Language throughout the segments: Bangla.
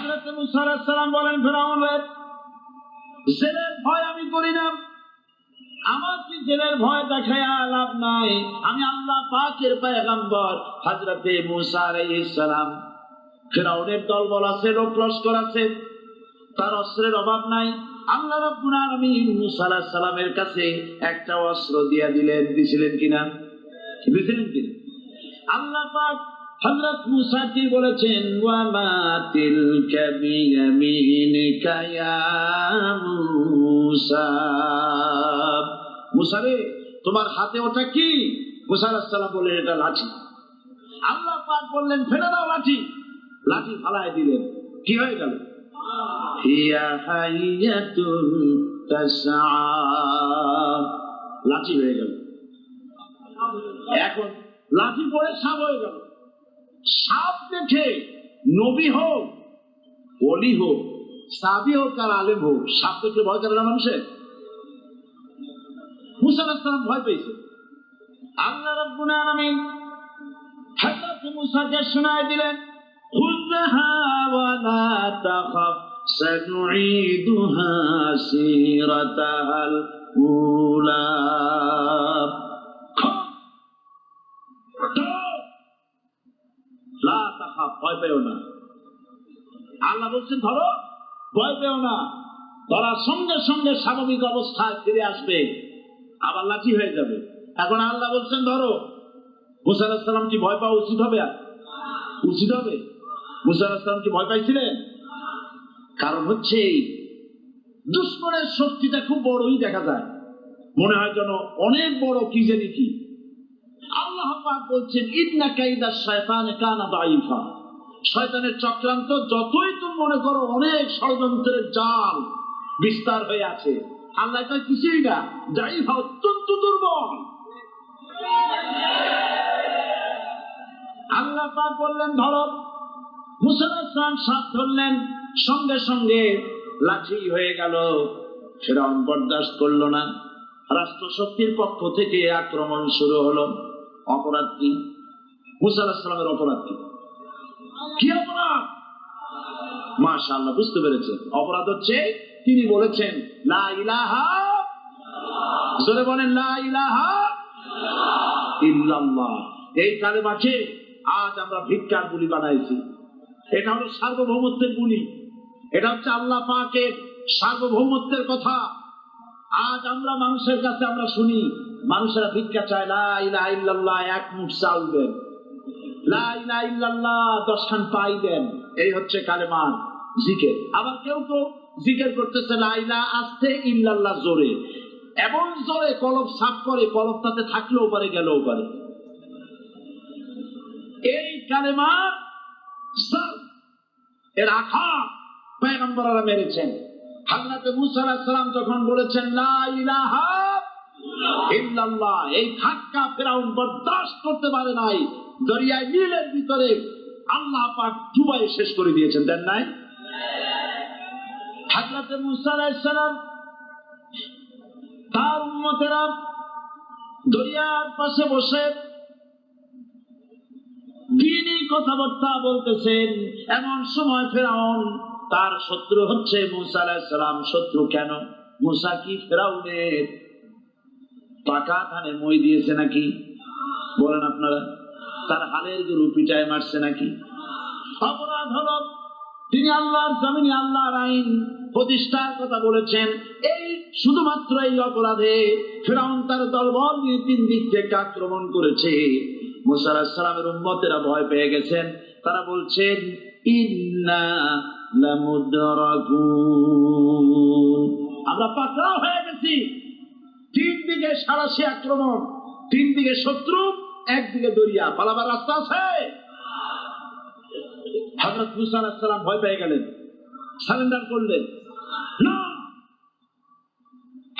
হযরত মুসা আলাইহিস সালাম বলেন, ফিরআউন রে, জেলের ভয় আমি করি না, আমাকে জেলের ভয় দেখায়া লাভ নাই, আমি আল্লাহ পাকের পয়গম্বর হযরত মুসা আলাইহিস সালাম। ফিরআউনের দলবল আছে, লোক লস্কর আছে, তার অস্ত্রের অভাব নাই। আল্লাহ রাব্বুল আলামিন মুসা আলাইহিস সালামের কাছে একটা অস্ত্র দিয়েছিলেন কিনা? আল্লাহ পাক হযরত মুসাকে বলেছেন, ওয়া মা তিলকা বিয়ামিনিকা ইয়া মুসা, মুসা রে, তোমার হাতে ওটা কি? মুসা আলাইহিস সালাম বললেন, এটা লাঠি। আল্লাহ পাক বললেন, ফেলে দাও লাঠি। লাঠি ফালায় দিলেন, কি হয়ে গেল? হিয়া হাইয়াতুন তাসআ, লাঠি হয়ে গেল। এখন লাঠি পড়ে সাপ হয়ে গেল। সাপ দেখে নবী হোক, ওলি হোক, সাহাবী হোক আর আলেম হোক, সাপ দেখলে ভয় করে না মানুষের? মুসা আলাইহিস সালাম ভয় পেয়েছে। আল্লাহ রাব্বুল আলামিন হযরত মুসাকে শোনায় দিলেন, খুযহা ওয়া লা তাখাফ সানুঈদুহা সিরাতাহাল উলা, লা তাখাফ, ভয় পেও না। আল্লাহ বলছেন ধরো, ভয় পেও না। ধরার সঙ্গে সঙ্গে স্বাভাবিক অবস্থায় ফিরে আসবে, আবার লাঠি হয়ে যাবে। এখন আল্লাহ বলছেন ধরো। মুসা আলাইহিস সালাম কি ভয় পাওয়া উচিত হবে? উচিত হবে? মুসা আলাইহিস সালাম কি ভয় পাইছিলেন? কারণ হচ্ছে দুশমনের শক্তিটা খুব বড়ই দেখা যায়, মনে হয় যেন অনেক বড়, কি জানি কি। আল্লাহ পাক বলছেন, ইন্না কাইদাশ শায়তানি কানা দাঈফা, শয়তানের চক্রান্ত যতই তুমি মনে করো অনেক ষড়যন্ত্রের জাল বিস্তার হয়ে আছে, আল্লাহ কয় কিছুই না, দাঈফা, অত্যন্ত দুর্বল। আল্লাহ পাক বললেন ধরো। মুসা আলাইহিস সালাম সাপ ধরলেন, সঙ্গে সঙ্গে লাঠি হয়ে গেল। ফিরআউন বরদাস্ত করলো না, রাষ্ট্রশক্তির পক্ষ থেকে আক্রমণ শুরু হলো। অপরাধ কি? মুসা আলাইহিস সালামের অপরাধ কি? কি অপরাধ? মাশাআল্লাহ, বুঝতে পেরেছেন। অপরাধ হচ্ছে তিনি বলেছেন লা ইলাহা, জোরে বলেন লা ইলাহা ইল্লাল্লাহ। এই কালেমাকে আজ আমরা ভিক্ষার বুলি বানাইছি। এটা হলো সার্বভৌমত্বের বুলি, এটা হচ্ছে আল্লাহ পাকের সার্বভৌমত্বের কথা। আজ আমরা মানুষের কাছে আমরা শুনি, মানুষেরা ভিক্ষা চায়, লা ইলাহা ইল্লাল্লাহ, এক মুঠ চাল দেন, লা ইলাহা ইল্লাল্লাহ 10 খান পাই দেন। এই হচ্ছে কালেমার জিকির। আবার কেউ তো জিকির করতেছে লা ইলাহা আস্তে, ইল্লাল্লাহ জোরে, এমন জোরে কলব সাফ করে, কলব তাতে থাকলেও পারে, গেলেও পারে। এই কালেমার এর আঘাত পয়গম্বররা মেরেছেন। হযরত মুসা আলাইহিস সালাম যখন বলেছেন লা ইলাহা ইল্লাল্লাহ, এই ধাক্কা ফিরআউন বরদাস্ত করতে পারে নাই। দরিয়ায় নীলের ভিতরে আল্লাহ পাক ডুবাই শেষ করে দিয়েছেন, দেন নাই? হযরত মুসা আলাইহিস সালাম তার উম্মতেরা দরিয়ার পাশে বসে দ্বীনি কথাবার্তা বলতেছেন। এমন সময় ফিরআউন, তার শত্রু হচ্ছে মুসা আলাইহিস সালাম। শত্রু কেন? মুসা কি ফিরআউনের পাকা ধানে মই দিয়েছে নাকি? বলেন আপনারা, তার হালের গরু পিটায় মারছে নাকি? অপরাধ হলো তিনি আল্লাহর জমিনে আল্লাহর আইন প্রতিষ্ঠার কথা বলেছেন। এই শুধুমাত্র এই অপরাধে ফিরআউন তার দলবল নিয়ে 3 দিক থেকে আক্রমণ করেছে। মুসা আলাইহিস সালামের উম্মতেরা ভয় পেয়ে গেছেন। তারা বলছেন ইন্না লামুদরাকুন, আমরা পাকড়াও হয়ে গেছি। 3 দিকে সারাশি আক্রমণ, 3 দিকে শত্রু, একদিকে দরিয়া, পালাবার রাস্তা আছে? হযরত মুসা আলাইহিস সালাম ভয় পেয়ে গেলেন, সারেন্ডার করলেন না।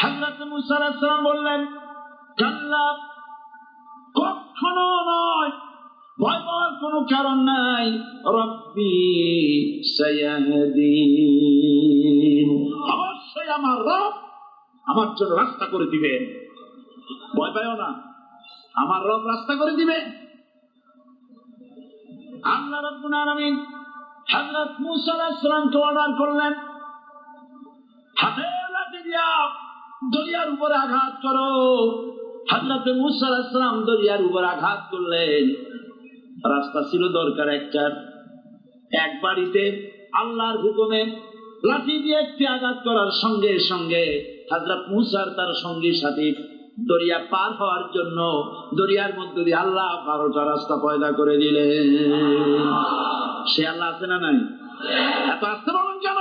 হযরত মুসা আলাইহিস সালাম বললেন কাল্লা, কখনো নয়, ভয় পাওয়ার কোনো কারণ নাই। রব্বি সায়াহদিন, অবশ্যই আমার রব আমার জন্য রাস্তা করে দিবেন। ভয় পাইও না, আমার রব রাস্তা করে দিবে। আল্লাহ রাব্বুল আলামিন হযরত মূসা আলাইহিস সালামকে অর্ডার করলেন, হাতের লাঠি দিয়া দরিয়ার উপরে আঘাত করো। হযরত মূসা আলাইহিস সালাম দরিয়ার উপর আঘাত করলেন। রাস্তা ছিল দরকার এক বাড়িতে আল্লাহর হুকুমে লাঠি দিয়ে একটি আঘাত করার সঙ্গে সঙ্গে হযরত মূসার তার সঙ্গী সাথী দরিয়া পার হওয়ার জন্য দরিয়ার মধ্যে দিয়ে আল্লাহ 12টা রাস্তা পয়দা করে দিলেন। সে আল্লাহ আছে না নাই? এত আসতে বলুন কেন?